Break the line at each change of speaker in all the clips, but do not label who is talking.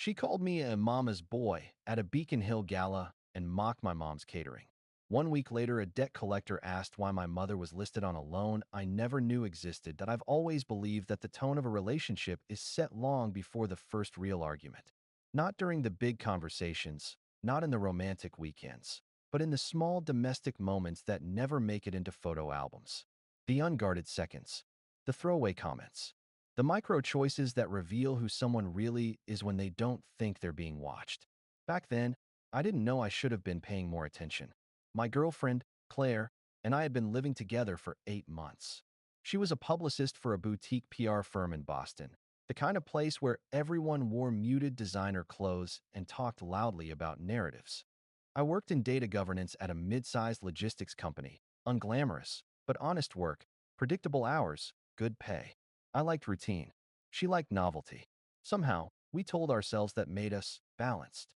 She called me a mama's boy at a Beacon Hill gala and mocked my mom's catering. 1 week later, a debt collector asked why my mother was listed on a loan I never knew existed. That I've always believed that the tone of a relationship is set long before the first real argument. Not during the big conversations, not in the romantic weekends, but in the small domestic moments that never make it into photo albums. The unguarded seconds, the throwaway comments, the micro choices that reveal who someone really is when they don't think they're being watched. Back then, I didn't know I should have been paying more attention. My girlfriend, Claire, and I had been living together for 8 months. She was a publicist for a boutique PR firm in Boston, the kind of place where everyone wore muted designer clothes and talked loudly about narratives. I worked in data governance at a mid-sized logistics company, unglamorous, but honest work, predictable hours, good pay. I liked routine. She liked novelty. Somehow, we told ourselves that made us balanced.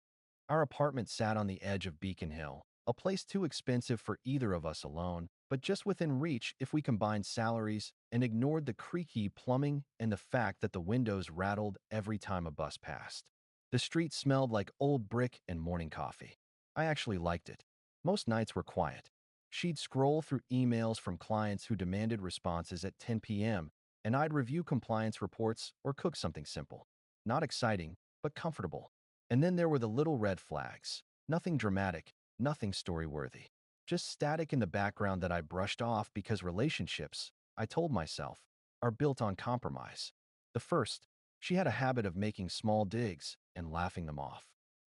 Our apartment sat on the edge of Beacon Hill, a place too expensive for either of us alone, but just within reach if we combined salaries and ignored the creaky plumbing and the fact that the windows rattled every time a bus passed. The street smelled like old brick and morning coffee. I actually liked it. Most nights were quiet. She'd scroll through emails from clients who demanded responses at 10 p.m., and I'd review compliance reports or cook something simple. Not exciting, but comfortable. And then there were the little red flags. Nothing dramatic, nothing story-worthy. Just static in the background that I brushed off because relationships, I told myself, are built on compromise. The first, she had a habit of making small digs and laughing them off.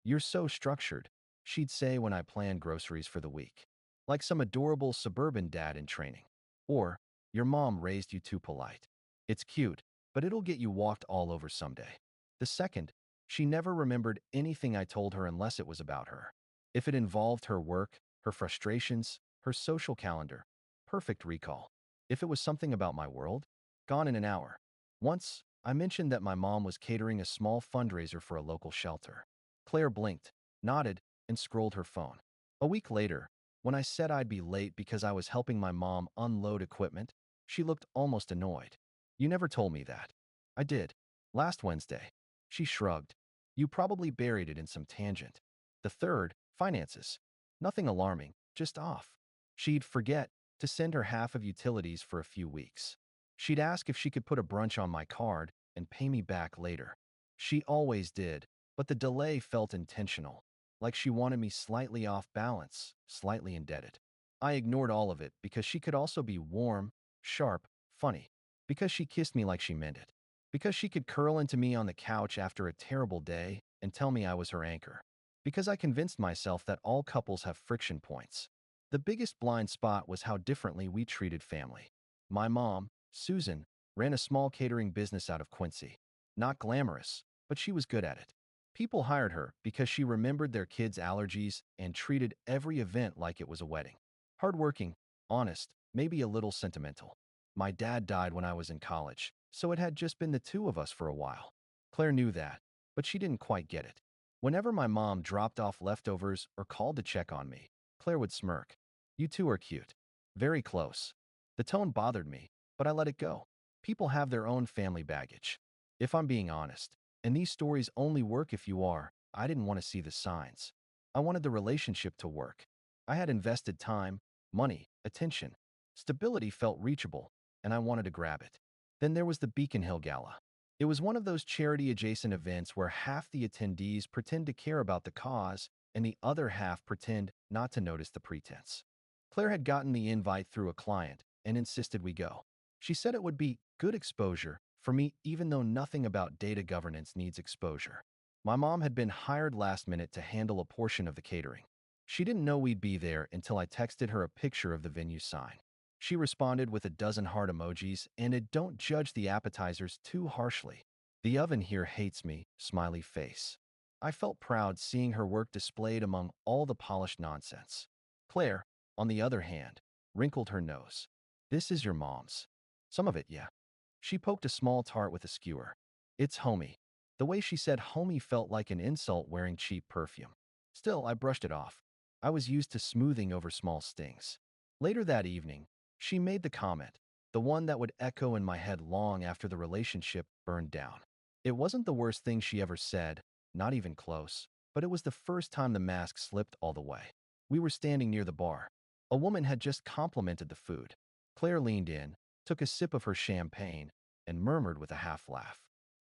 "You're so structured," she'd say when I planned groceries for the week. Like some adorable suburban dad in training. Or, "Your mom raised you too polite." It's cute, but it'll get you walked all over someday. The second, she never remembered anything I told her unless it was about her. If it involved her work, her frustrations, her social calendar, perfect recall. If it was something about my world, gone in an hour. Once, I mentioned that my mom was catering a small fundraiser for a local shelter. Claire blinked, nodded, and scrolled her phone. A week later, when I said I'd be late because I was helping my mom unload equipment, she looked almost annoyed. "You never told me that." "I did. Last Wednesday." She shrugged. "You probably buried it in some tangent." The third, finances. Nothing alarming, just off. She'd forget to send her half of utilities for a few weeks. She'd ask if she could put a brunch on my card and pay me back later. She always did, but the delay felt intentional, like she wanted me slightly off balance, slightly indebted. I ignored all of it because she could also be warm, sharp, funny. Because she kissed me like she meant it. Because she could curl into me on the couch after a terrible day and tell me I was her anchor. Because I convinced myself that all couples have friction points. The biggest blind spot was how differently we treated family. My mom, Susan, ran a small catering business out of Quincy. Not glamorous, but she was good at it. People hired her because she remembered their kids' allergies and treated every event like it was a wedding. Hardworking, honest, maybe a little sentimental. My dad died when I was in college, so it had just been the two of us for a while. Claire knew that, but she didn't quite get it. Whenever my mom dropped off leftovers or called to check on me, Claire would smirk. "You two are cute. Very close." The tone bothered me, but I let it go. People have their own family baggage. If I'm being honest, and these stories only work if you are, I didn't want to see the signs. I wanted the relationship to work. I had invested time, money, attention. Stability felt reachable, and I wanted to grab it. Then there was the Beacon Hill Gala. It was one of those charity-adjacent events where half the attendees pretend to care about the cause and the other half pretend not to notice the pretense. Claire had gotten the invite through a client and insisted we go. She said it would be good exposure for me even though nothing about data governance needs exposure. My mom had been hired last minute to handle a portion of the catering. She didn't know we'd be there until I texted her a picture of the venue sign. She responded with a dozen heart emojis and a "don't judge the appetizers too harshly. The oven here hates me," smiley face. I felt proud seeing her work displayed among all the polished nonsense. Claire, on the other hand, wrinkled her nose. "This is your mom's." "Some of it, yeah." She poked a small tart with a skewer. "It's homey." The way she said homey felt like an insult wearing cheap perfume. Still, I brushed it off. I was used to smoothing over small stings. Later that evening, she made the comment, the one that would echo in my head long after the relationship burned down. It wasn't the worst thing she ever said, Not even close. But it was the first time the mask slipped all the way. We were standing near the bar. A woman had just complimented the food. Claire leaned in, took a sip of her champagne, and murmured with a half-laugh,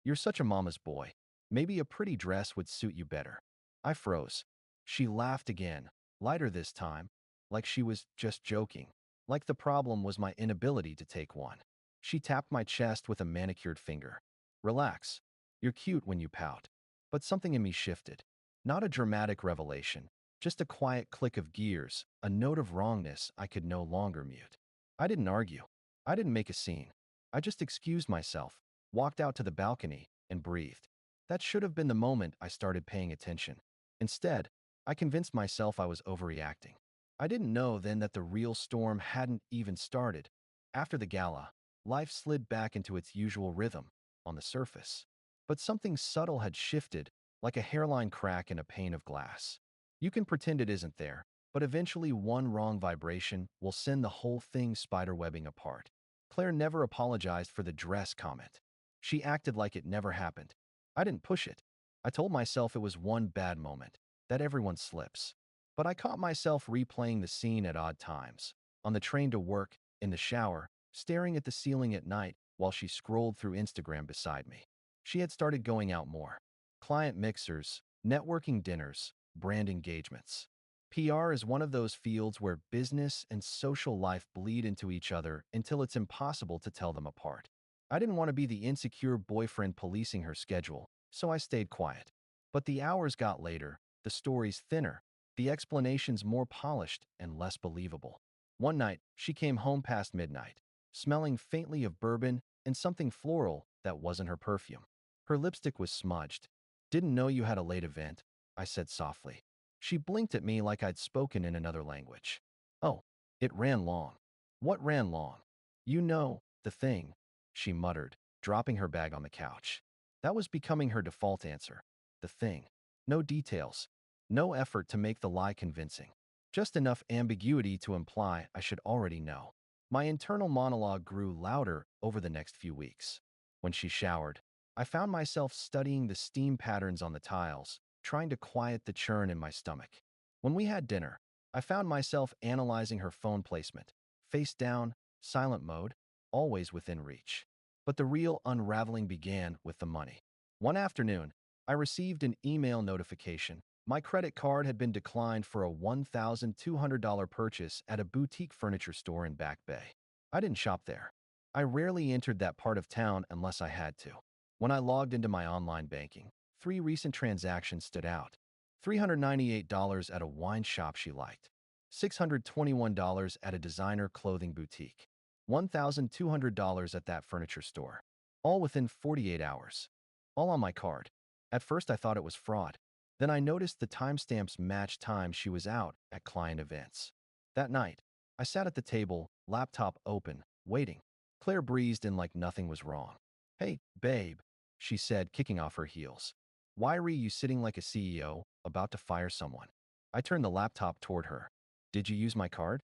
"You're such a mama's boy. Maybe a pretty dress would suit you better." I froze. She laughed again, lighter this time, like she was just joking, like the problem was my inability to take one. She tapped my chest with a manicured finger. "Relax. You're cute when you pout." But something in me shifted. Not a dramatic revelation, just a quiet click of gears, a note of wrongness I could no longer mute. I didn't argue. I didn't make a scene. I just excused myself, walked out to the balcony, and breathed. That should have been the moment I started paying attention. Instead, I convinced myself I was overreacting. I didn't know then that the real storm hadn't even started. After the gala, life slid back into its usual rhythm, on the surface. But something subtle had shifted, like a hairline crack in a pane of glass. You can pretend it isn't there, but eventually one wrong vibration will send the whole thing spiderwebbing apart. Claire never apologized for the dress comment. She acted like it never happened. I didn't push it. I told myself it was one bad moment, that everyone slips. But I caught myself replaying the scene at odd times. On the train to work, in the shower, staring at the ceiling at night while she scrolled through Instagram beside me. She had started going out more. Client mixers, networking dinners, brand engagements. PR is one of those fields where business and social life bleed into each other until it's impossible to tell them apart. I didn't want to be the insecure boyfriend policing her schedule, so I stayed quiet. But the hours got later, the stories thinner, the explanations more polished and less believable. One night, she came home past midnight, smelling faintly of bourbon and something floral that wasn't her perfume. Her lipstick was smudged. "Didn't know you had a late event," I said softly. She blinked at me like I'd spoken in another language. "Oh, it ran long." "What ran long?" "You know, the thing," she muttered, dropping her bag on the couch. That was becoming her default answer. The thing. No details. No effort to make the lie convincing. Just enough ambiguity to imply I should already know. My internal monologue grew louder over the next few weeks. When she showered, I found myself studying the steam patterns on the tiles, trying to quiet the churn in my stomach. When we had dinner, I found myself analyzing her phone placement. Face down, silent mode, always within reach. But the real unraveling began with the money. One afternoon, I received an email notification. My credit card had been declined for a $1,200 purchase at a boutique furniture store in Back Bay. I didn't shop there. I rarely entered that part of town unless I had to. When I logged into my online banking, 3 recent transactions stood out. $398 at a wine shop she liked. $621 at a designer clothing boutique. $1,200 at that furniture store. All within 48 hours. All on my card. At first I thought it was fraud. Then I noticed the timestamps matched time she was out at client events. That night, I sat at the table, laptop open, waiting. Claire breezed in like nothing was wrong. "Hey, babe," she said, kicking off her heels. "Why are you sitting like a CEO, about to fire someone?" I turned the laptop toward her. "Did you use my card?"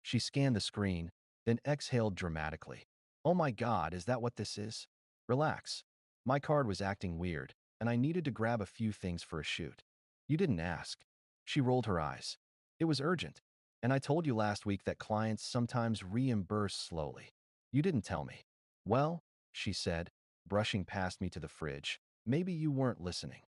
She scanned the screen, then exhaled dramatically. "Oh my God, is that what this is?" "Relax. My card was acting weird, and I needed to grab a few things for a shoot." "You didn't ask." She rolled her eyes. "It was urgent. And I told you last week that clients sometimes reimburse slowly. You didn't tell me." "Well," she said, brushing past me to the fridge, "maybe you weren't listening."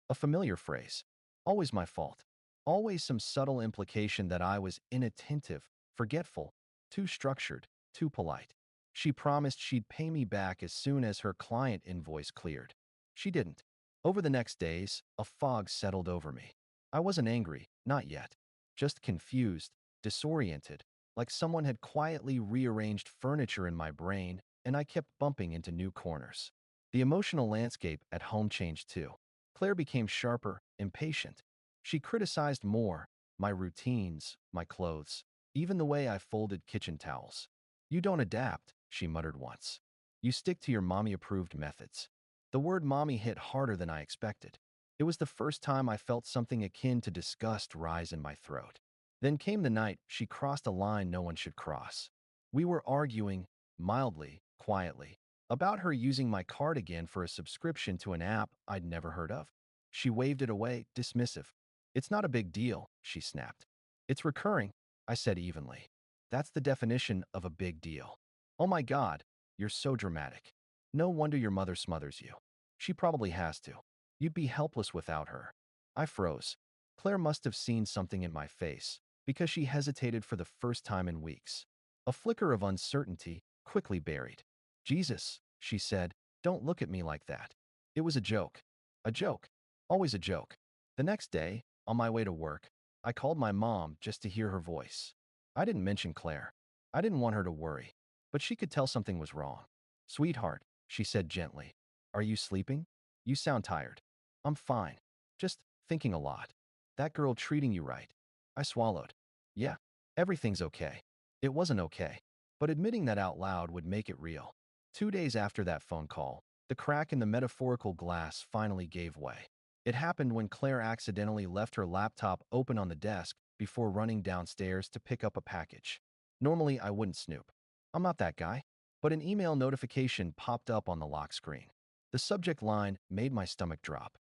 A familiar phrase. Always my fault. Always some subtle implication that I was inattentive, forgetful, too structured, too polite. She promised she'd pay me back as soon as her client invoice cleared. She didn't. Over the next days, a fog settled over me. I wasn't angry, not yet. Just confused, disoriented, like someone had quietly rearranged furniture in my brain, and I kept bumping into new corners. The emotional landscape at home changed too. Claire became sharper, impatient. She criticized more, my routines, my clothes, even the way I folded kitchen towels. "You don't adapt," she muttered once. "You stick to your mommy-approved methods." The word mommy hit harder than I expected. It was the first time I felt something akin to disgust rise in my throat. Then came the night she crossed a line no one should cross. We were arguing, mildly, quietly, about her using my card again for a subscription to an app I'd never heard of. She waved it away, dismissive. It's not a big deal, she snapped. It's recurring, I said evenly. That's the definition of a big deal. Oh my God, you're so dramatic. No wonder your mother smothers you. She probably has to. You'd be helpless without her. I froze. Claire must have seen something in my face, because she hesitated for the first time in weeks. A flicker of uncertainty, quickly buried. Jesus, she said, don't look at me like that. It was a joke. A joke. Always a joke. The next day, on my way to work, I called my mom just to hear her voice. I didn't mention Claire. I didn't want her to worry, but she could tell something was wrong. Sweetheart, she said gently, are you sleeping? You sound tired. I'm fine. Just thinking a lot. That girl treating you right. I swallowed. Yeah, everything's okay. It wasn't okay, but admitting that out loud would make it real. 2 days after that phone call, the crack in the metaphorical glass finally gave way. It happened when Claire accidentally left her laptop open on the desk before running downstairs to pick up a package. Normally, I wouldn't snoop. I'm not that guy. But an email notification popped up on the lock screen. The subject line made my stomach drop.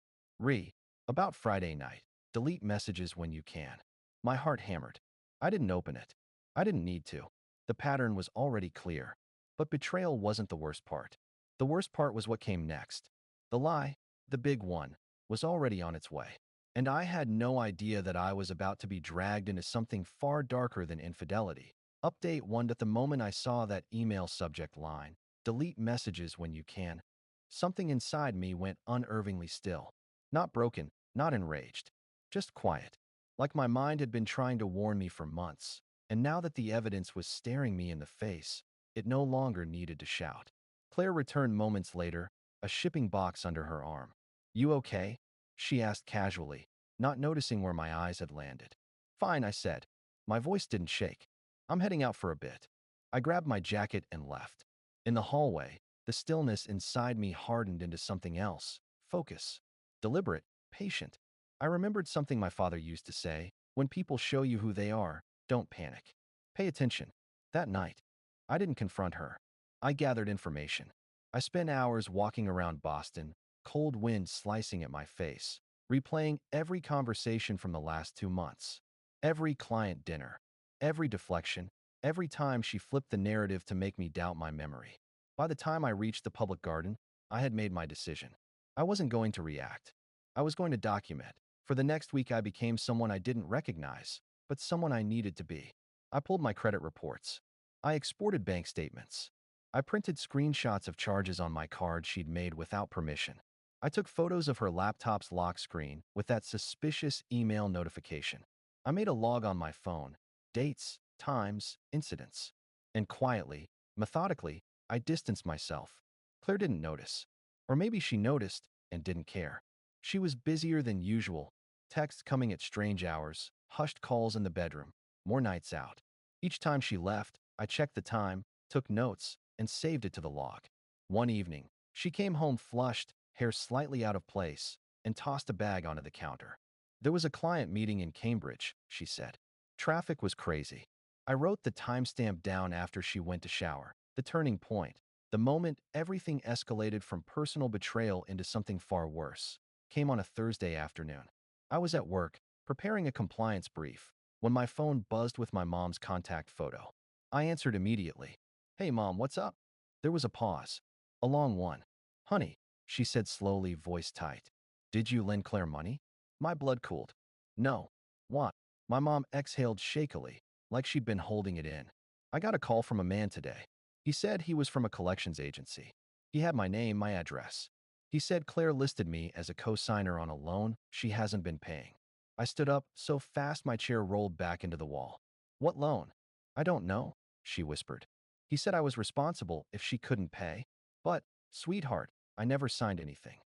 About Friday night. Delete messages when you can. My heart hammered. I didn't open it. I didn't need to. The pattern was already clear. But betrayal wasn't the worst part. The worst part was what came next. The lie, the big one, was already on its way. And I had no idea that I was about to be dragged into something far darker than infidelity. Update 1. At the moment I saw that email subject line, delete messages when you can, something inside me went unervingly still. Not broken, not enraged, just quiet. Like my mind had been trying to warn me for months, and now that the evidence was staring me in the face, it no longer needed to shout. Claire returned moments later, a shipping box under her arm. You okay? She asked casually, not noticing where my eyes had landed. Fine, I said. My voice didn't shake. I'm heading out for a bit. I grabbed my jacket and left. In the hallway, the stillness inside me hardened into something else. Focus. Deliberate. Patient. I remembered something my father used to say, when people show you who they are, don't panic. Pay attention. That night, I didn't confront her. I gathered information. I spent hours walking around Boston, cold wind slicing at my face, replaying every conversation from the last 2 months. Every client dinner. Every deflection, every time she flipped the narrative to make me doubt my memory. By the time I reached the public garden, I had made my decision. I wasn't going to react. I was going to document. For the next week, I became someone I didn't recognize, but someone I needed to be. I pulled my credit reports. I exported bank statements. I printed screenshots of charges on my card she'd made without permission. I took photos of her laptop's lock screen with that suspicious email notification. I made a log on my phone. Dates, times, incidents. And quietly, methodically, I distanced myself. Claire didn't notice. Or maybe she noticed and didn't care. She was busier than usual. Texts coming at strange hours, hushed calls in the bedroom, more nights out. Each time she left, I checked the time, took notes, and saved it to the log. One evening, she came home flushed, hair slightly out of place, and tossed a bag onto the counter. There was a client meeting in Cambridge, she said. Traffic was crazy. I wrote the timestamp down after she went to shower. The turning point, the moment everything escalated from personal betrayal into something far worse, came on a Thursday afternoon. I was at work, preparing a compliance brief, when my phone buzzed with my mom's contact photo. I answered immediately. Hey mom, what's up? There was a pause. A long one. Honey, she said slowly, voice tight. Did you lend Claire money? My blood cooled. No. What? My mom exhaled shakily, like she'd been holding it in. I got a call from a man today. He said he was from a collections agency. He had my name, my address. He said Claire listed me as a co-signer on a loan she hasn't been paying. I stood up so fast my chair rolled back into the wall. What loan? I don't know, she whispered. He said I was responsible if she couldn't pay. But, sweetheart, I never signed anything.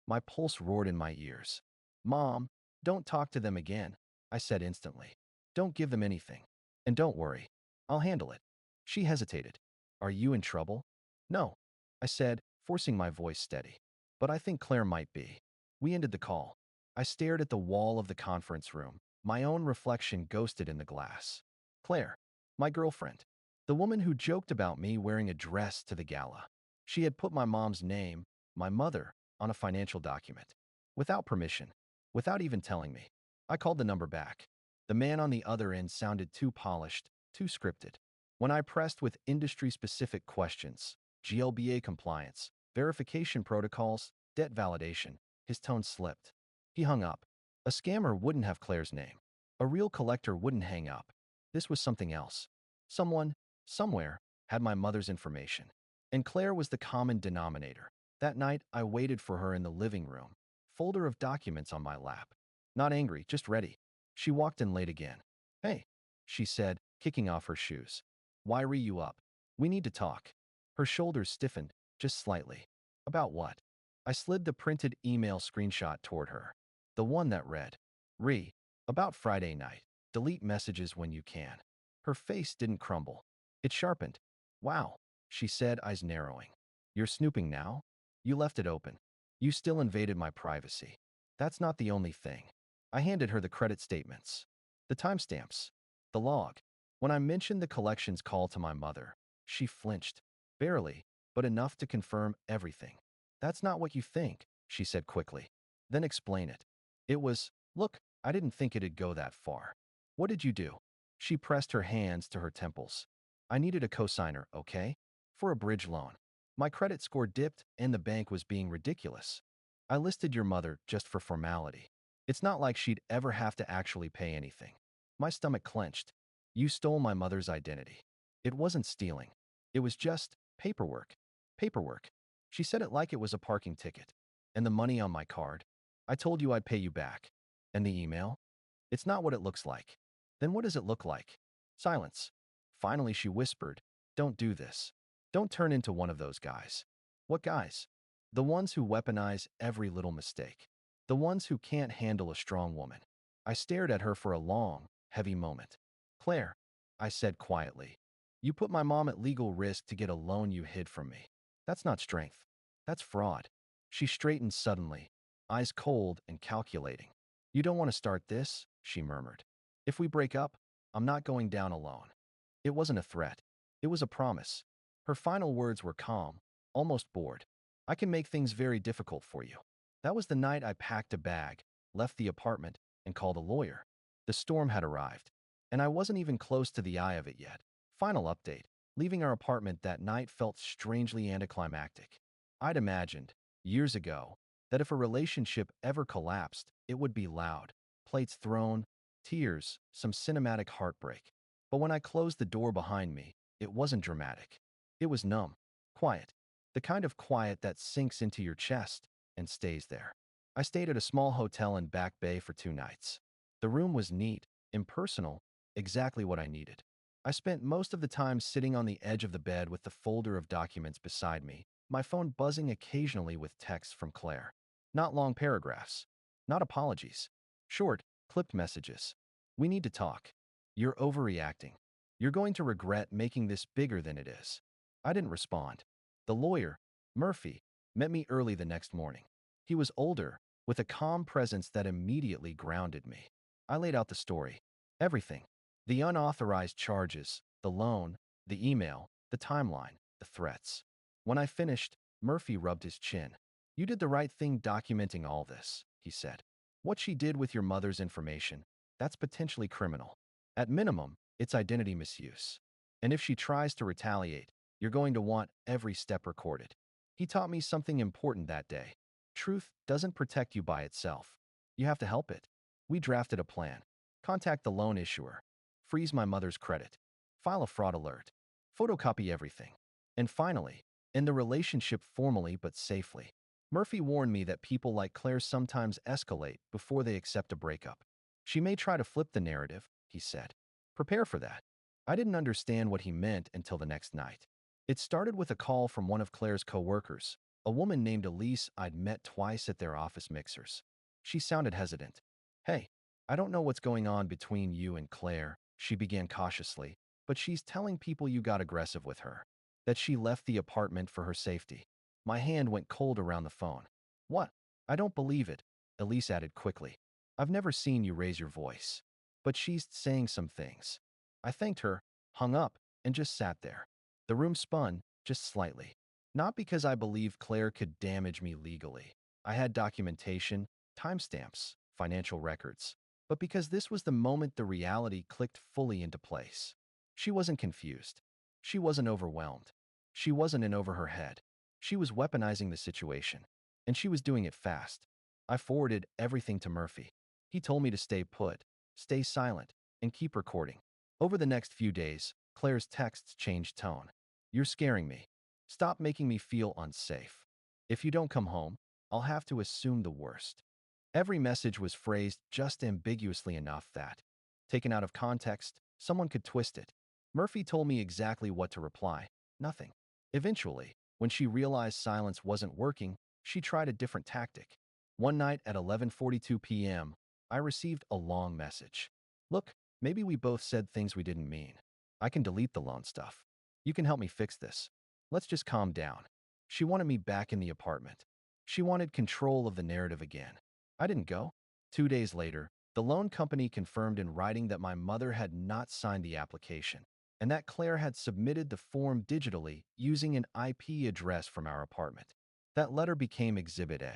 My pulse roared in my ears. Mom, don't talk to them again, I said instantly. Don't give them anything. And don't worry. I'll handle it. She hesitated. Are you in trouble? No, I said, forcing my voice steady. But I think Claire might be. We ended the call. I stared at the wall of the conference room, my own reflection ghosted in the glass. Claire, my girlfriend. The woman who joked about me wearing a dress to the gala. She had put my mom's name, my mother, on a financial document. without permission, without even telling me. I called the number back. The man on the other end sounded too polished, too scripted. When I pressed with industry-specific questions, GLBA compliance, verification protocols, debt validation, his tone slipped. He hung up. A scammer wouldn't have Claire's name. A real collector wouldn't hang up. This was something else. Someone, somewhere, had my mother's information. And Claire was the common denominator. That night, I waited for her in the living room, folder of documents on my lap. Not angry, just ready. She walked in late again. "Hey," she said, kicking off her shoes. "Why re you up? We need to talk." Her shoulders stiffened, just slightly. "About what?" I slid the printed email screenshot toward her. The one that read, "Re, about Friday night. Delete messages when you can." Her face didn't crumble. It sharpened. "Wow," she said, eyes narrowing. "You're snooping now? You left it open. You still invaded my privacy." "That's not the only thing." I handed her the credit statements, the timestamps, the log. When I mentioned the collection's call to my mother, she flinched. Barely, but enough to confirm everything. "That's not what you think," she said quickly. "Then explain it." It was, "Look, I didn't think it'd go that far." "What did you do?" She pressed her hands to her temples. "I needed a cosigner, okay? For a bridge loan. My credit score dipped and the bank was being ridiculous. I listed your mother just for formality. It's not like she'd ever have to actually pay anything." My stomach clenched. "You stole my mother's identity." It wasn't stealing. It was just paperwork. Paperwork. She said it like it was a parking ticket. "And the money on my card? I told you I'd pay you back." "And the email?" "It's not what it looks like." "Then what does it look like?" Silence. Finally, she whispered, "Don't do this. Don't turn into one of those guys." "What guys?" "The ones who weaponize every little mistake. The ones who can't handle a strong woman." I stared at her for a long, heavy moment. "Claire," I said quietly, "you put my mom at legal risk to get a loan you hid from me. That's not strength. That's fraud." She straightened suddenly, eyes cold and calculating. "You don't want to start this?" she murmured. "If we break up, I'm not going down alone." It wasn't a threat. It was a promise. Her final words were calm, almost bored. "I can make things very difficult for you." That was the night I packed a bag, left the apartment, and called a lawyer. The storm had arrived, and I wasn't even close to the eye of it yet. Final update. Leaving our apartment that night felt strangely anticlimactic. I'd imagined, years ago, that if a relationship ever collapsed, it would be loud. Plates thrown, tears, some cinematic heartbreak. But when I closed the door behind me, it wasn't dramatic. It was numb, quiet, the kind of quiet that sinks into your chest and stays there. I stayed at a small hotel in Back Bay for 2 nights. The room was neat, impersonal, exactly what I needed. I spent most of the time sitting on the edge of the bed with the folder of documents beside me, my phone buzzing occasionally with texts from Claire. Not long paragraphs. Not apologies. Short, clipped messages. "We need to talk. You're overreacting. You're going to regret making this bigger than it is." I didn't respond. The lawyer, Murphy, met me early the next morning. He was older, with a calm presence that immediately grounded me. I laid out the story. Everything. The unauthorized charges, the loan, the email, the timeline, the threats. When I finished, Murphy rubbed his chin. "You did the right thing documenting all this," he said. "What she did with your mother's information, that's potentially criminal. At minimum, it's identity misuse. And if she tries to retaliate, you're going to want every step recorded." He taught me something important that day. Truth doesn't protect you by itself. You have to help it. We drafted a plan. Contact the loan issuer. Freeze my mother's credit. File a fraud alert. Photocopy everything. And finally, end the relationship formally but safely. Murphy warned me that people like Claire sometimes escalate before they accept a breakup. "She may try to flip the narrative," he said. "Prepare for that." I didn't understand what he meant until the next night. It started with a call from one of Claire's co-workers, a woman named Elise I'd met twice at their office mixers. She sounded hesitant. "Hey, I don't know what's going on between you and Claire," she began cautiously, "but she's telling people you got aggressive with her, that she left the apartment for her safety." My hand went cold around the phone. "What? I don't believe it," Elise added quickly. "I've never seen you raise your voice. But she's saying some things." I thanked her, hung up, and just sat there. The room spun, just slightly. Not because I believed Claire could damage me legally. I had documentation, timestamps, financial records. But because this was the moment the reality clicked fully into place. She wasn't confused. She wasn't overwhelmed. She wasn't in over her head. She was weaponizing the situation. And she was doing it fast. I forwarded everything to Murphy. He told me to stay put, stay silent, and keep recording. Over the next few days, Claire's texts changed tone. You're scaring me. Stop making me feel unsafe. If you don't come home, I'll have to assume the worst. Every message was phrased just ambiguously enough that, taken out of context, someone could twist it. Murphy told me exactly what to reply. Nothing. Eventually, when she realized silence wasn't working, she tried a different tactic. One night at 11:42 p.m., I received a long message. Look, maybe we both said things we didn't mean. I can delete the loan stuff. You can help me fix this. Let's just calm down. She wanted me back in the apartment. She wanted control of the narrative again. I didn't go. 2 days later, the loan company confirmed in writing that my mother had not signed the application and that Claire had submitted the form digitally using an IP address from our apartment. That letter became Exhibit A.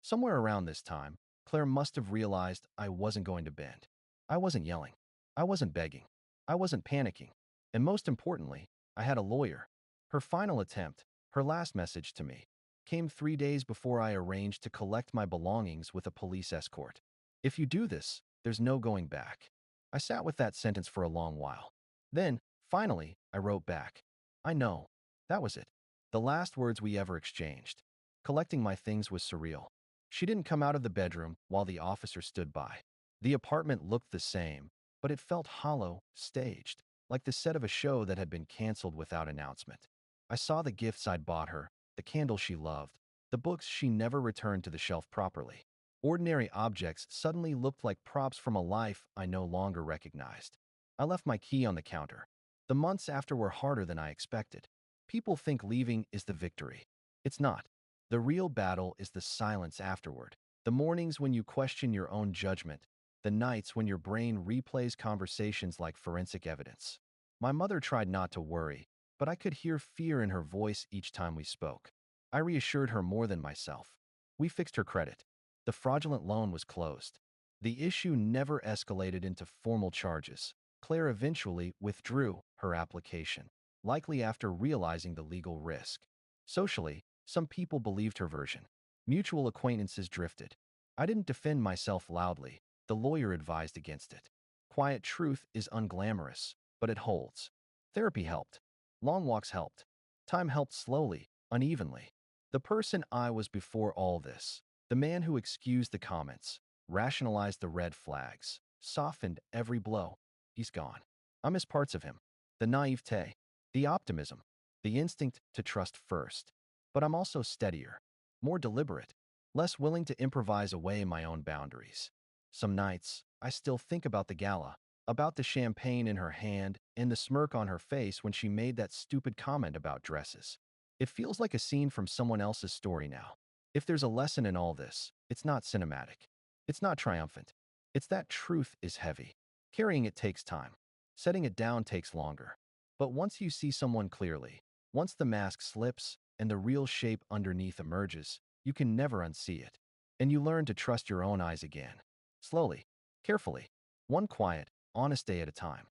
Somewhere around this time, Claire must have realized I wasn't going to bend. I wasn't yelling. I wasn't begging. I wasn't panicking. And most importantly, I had a lawyer. Her final attempt, her last message to me, came 3 days before I arranged to collect my belongings with a police escort. If you do this, there's no going back. I sat with that sentence for a long while. Then, finally, I wrote back. I know. That was it. The last words we ever exchanged. Collecting my things was surreal. She didn't come out of the bedroom while the officer stood by. The apartment looked the same, but it felt hollow, staged, like the set of a show that had been canceled without announcement. I saw the gifts I'd bought her, the candles she loved, the books she never returned to the shelf properly. Ordinary objects suddenly looked like props from a life I no longer recognized. I left my key on the counter. The months after were harder than I expected. People think leaving is the victory. It's not. The real battle is the silence afterward. The mornings when you question your own judgment. The nights when your brain replays conversations like forensic evidence. My mother tried not to worry, but I could hear fear in her voice each time we spoke. I reassured her more than myself. We fixed her credit. The fraudulent loan was closed. The issue never escalated into formal charges. Claire eventually withdrew her application, likely after realizing the legal risk. Socially, some people believed her version. Mutual acquaintances drifted. I didn't defend myself loudly. The lawyer advised against it. Quiet truth is unglamorous, but it holds. Therapy helped. Long walks helped. Time helped slowly, unevenly. The person I was before all this, the man who excused the comments, rationalized the red flags, softened every blow, he's gone. I miss parts of him. The naivete, the optimism, the instinct to trust first. But I'm also steadier, more deliberate, less willing to improvise away my own boundaries. Some nights, I still think about the gala, about the champagne in her hand and the smirk on her face when she made that stupid comment about dresses. It feels like a scene from someone else's story now. If there's a lesson in all this, it's not cinematic. It's not triumphant. It's that truth is heavy. Carrying it takes time. Setting it down takes longer. But once you see someone clearly, once the mask slips and the real shape underneath emerges, you can never unsee it. And you learn to trust your own eyes again. Slowly, carefully, one quiet, honest day at a time.